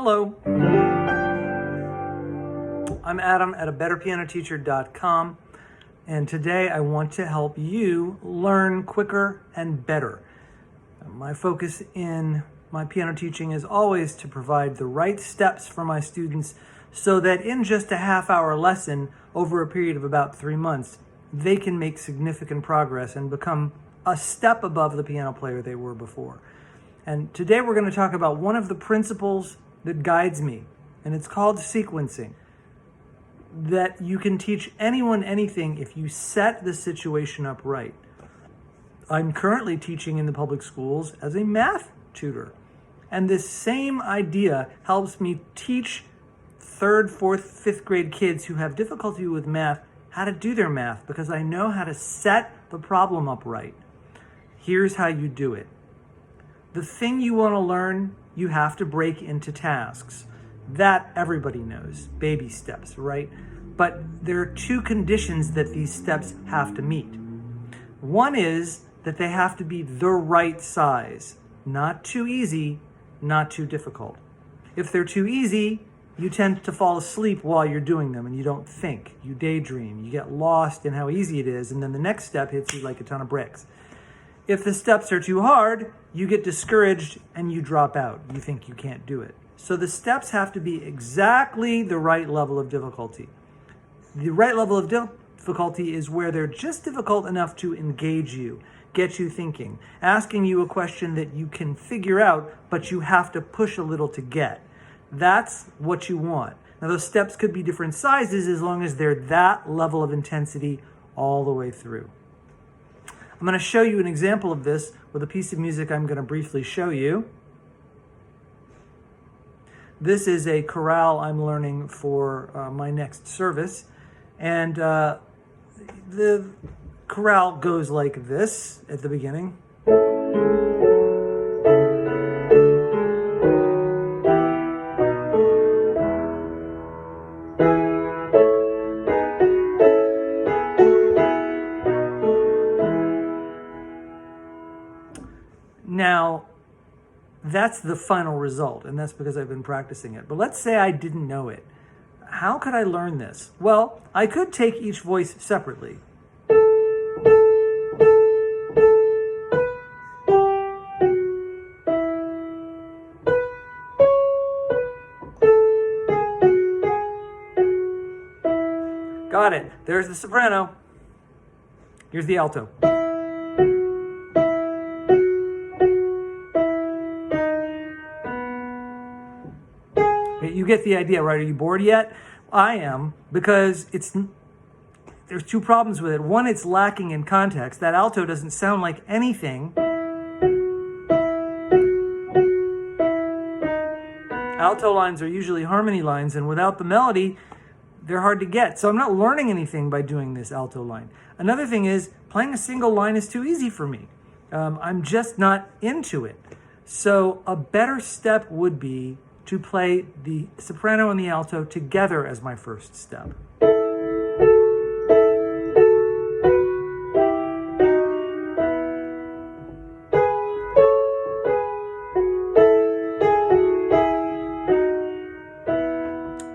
Hello, I'm Adam at abetterpianoteacher.com, and today I want to help you learn quicker and better. My focus in my piano teaching is always to provide the right steps for my students so that in just a half-hour lesson over a period of about 3 months, they can make significant progress and become a step above the piano player they were before. And today we're going to talk about one of the principles that guides me, and it's called sequencing. That you can teach anyone anything if you set the situation up right. I'm currently teaching in the public schools as a math tutor, and this same idea helps me teach 3rd, 4th, 5th grade kids who have difficulty with math how to do their math, because I know how to set the problem up right. Here's how you do it. The thing you want to learn, you have to break into tasks. That everybody knows, baby steps, right? But there are 2 conditions that these steps have to meet. One is that they have to be the right size, not too easy, not too difficult. If they're too easy, you tend to fall asleep while you're doing them and you don't think, you daydream, you get lost in how easy it is, and then the next step hits you like a ton of bricks. If the steps are too hard, you get discouraged and you drop out. You think you can't do it. So the steps have to be exactly the right level of difficulty. The right level of difficulty is where they're just difficult enough to engage you, get you thinking, asking you a question that you can figure out, but you have to push a little to get. That's what you want. Now those steps could be different sizes as long as they're that level of intensity all the way through. I'm going to show you an example of this with a piece of music I'm going to briefly show you. This is a chorale I'm learning for my next service. And the chorale goes like this at the beginning. Now, that's the final result, and that's because I've been practicing it. But let's say I didn't know it. How could I learn this? Well, I could take each voice separately. Got it. There's the soprano. Here's the alto. You get the idea, right? Are you bored yet? I am, because there's 2 problems with it. One, it's lacking in context. That alto doesn't sound like anything. Alto lines are usually harmony lines, and without the melody, they're hard to get. So I'm not learning anything by doing this alto line. Another thing is, playing a single line is too easy for me. I'm just not into it. So a better step would be to play the soprano and the alto together as my first step.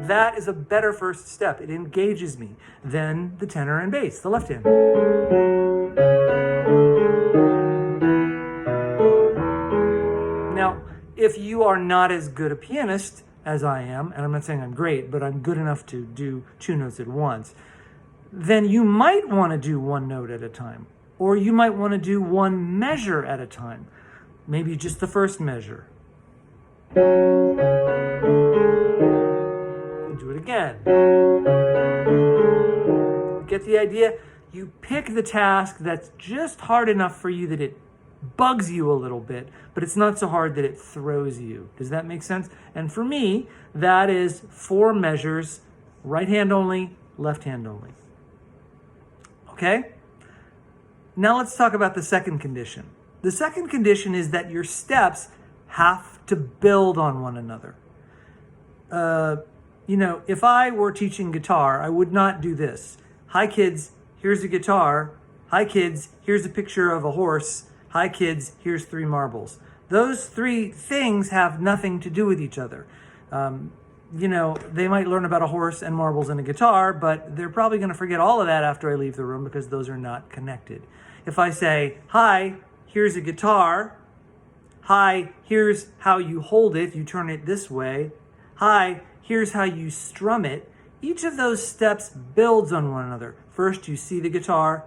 That is a better first step. It engages me than the tenor and bass, the left hand. Now, if you are not as good a pianist as I am, and I'm not saying I'm great, but I'm good enough to do 2 notes at once, then you might want to do 1 note at a time, or you might want to do 1 measure at a time, maybe just the first measure. Do it again. Get the idea? You pick the task that's just hard enough for you that it bugs you a little bit, but it's not so hard that it throws you. Does that make sense? And for me, that is 4 measures, right hand only, left hand only. Okay? Now let's talk about the second condition. The second condition is that your steps have to build on one another. If I were teaching guitar, I would not do this. Hi kids, here's a guitar. Hi kids, here's a picture of a horse. Hi kids, here's 3 marbles. Those 3 things have nothing to do with each other. They might learn about a horse and marbles and a guitar, but they're probably going to forget all of that after I leave the room because those are not connected. If I say, hi, here's a guitar. Hi, here's how you hold it. You turn it this way. Hi, here's how you strum it. Each of those steps builds on one another. First, you see the guitar.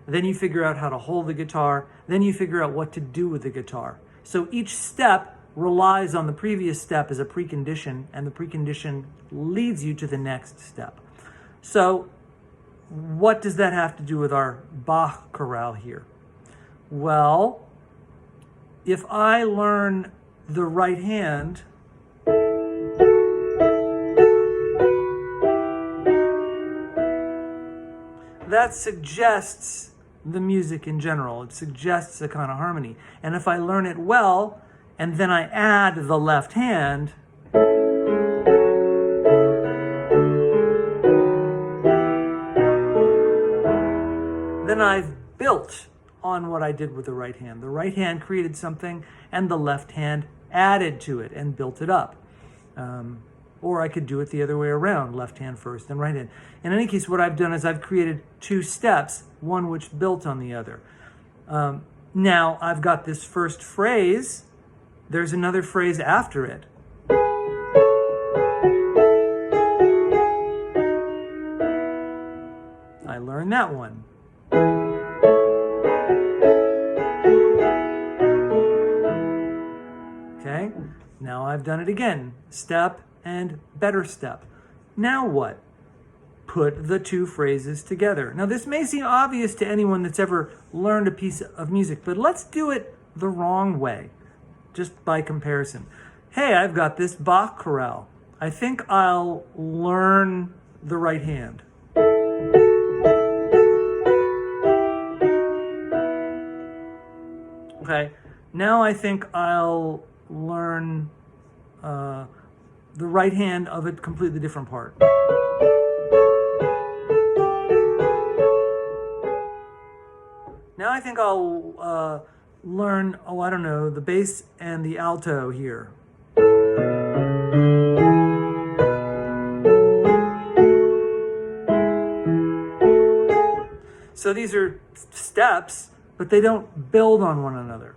Then you figure out how to hold the guitar. Then you figure out what to do with the guitar. So each step relies on the previous step as a precondition, and the precondition leads you to the next step. So what does that have to do with our Bach chorale here? Well, if I learn the right hand, that suggests the music in general. It suggests a kind of harmony. And if I learn it well, and then I add the left hand, then I've built on what I did with the right hand. The right hand created something, and the left hand added to it and built it up. Or I could do it the other way around, left hand first, then right hand. In any case, what I've done is I've created two steps, one which built on the other. Now, I've got this first phrase. There's another phrase after it. I learned that one. Okay, now I've done it again. Step and better step. Now what? Put the two phrases together. Now this may seem obvious to anyone that's ever learned a piece of music, but let's do it the wrong way, just by comparison. Hey, I've got this Bach chorale. I think I'll learn the right hand. Okay, now I think I'll learn the right hand of a completely different part. Now I think I'll learn, the bass and the alto here. So these are steps, but they don't build on one another.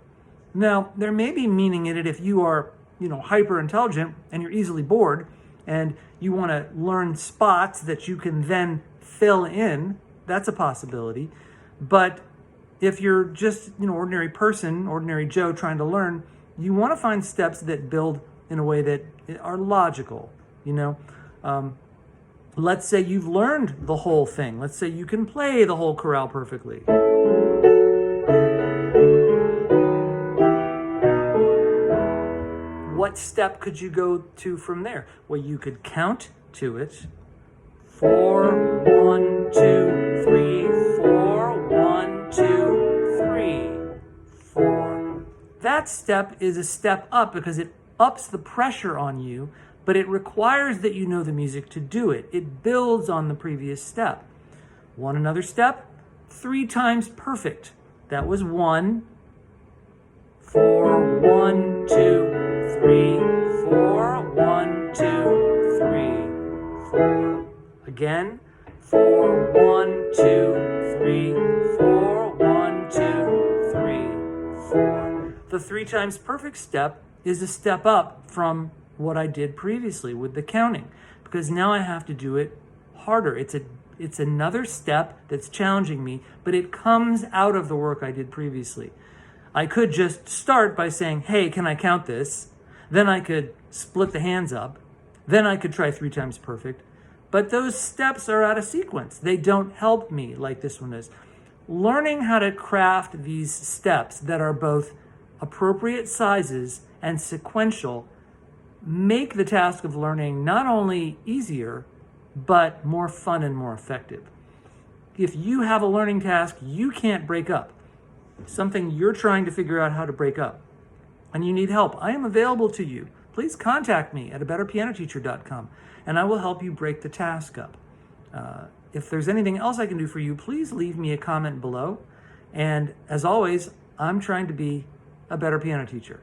Now, there may be meaning in it if you are, hyper intelligent and you're easily bored and you want to learn spots that you can then fill in. That's a possibility. But if you're just, ordinary person, ordinary Joe trying to learn, you want to find steps that build in a way that are logical, Let's say you've learned the whole thing. Let's say you can play the whole chorale perfectly. What step could you go to from there? Well, you could count to it. 4, 1, 2, 3, 4, 1, 2, 3, 4. That step is a step up because it ups the pressure on you, but it requires that you know the music to do it. It builds on the previous step. Want another step? 3 times perfect. That was 1, 4, 1, 2, 3, 4, 1, 2, 3, 4. Again, 4, 1, 2, 3, 4, 1, 2, 3, 4. The 3 times perfect step is a step up from what I did previously with the counting, because now I have to do it harder. It's another step that's challenging me, but it comes out of the work I did previously. I could just start by saying, hey, can I count this? Then I could split the hands up. Then I could try 3 times perfect. But those steps are out of sequence. They don't help me like this one is. Learning how to craft these steps that are both appropriate sizes and sequential make the task of learning not only easier, but more fun and more effective. If you have a learning task you can't break up, something you're trying to figure out how to break up, and you need help, I am available to you. Please contact me at abetterpianoteacher.com, and I will help you break the task up. If there's anything else I can do for you, please leave me a comment below. And as always, I'm trying to be a better piano teacher.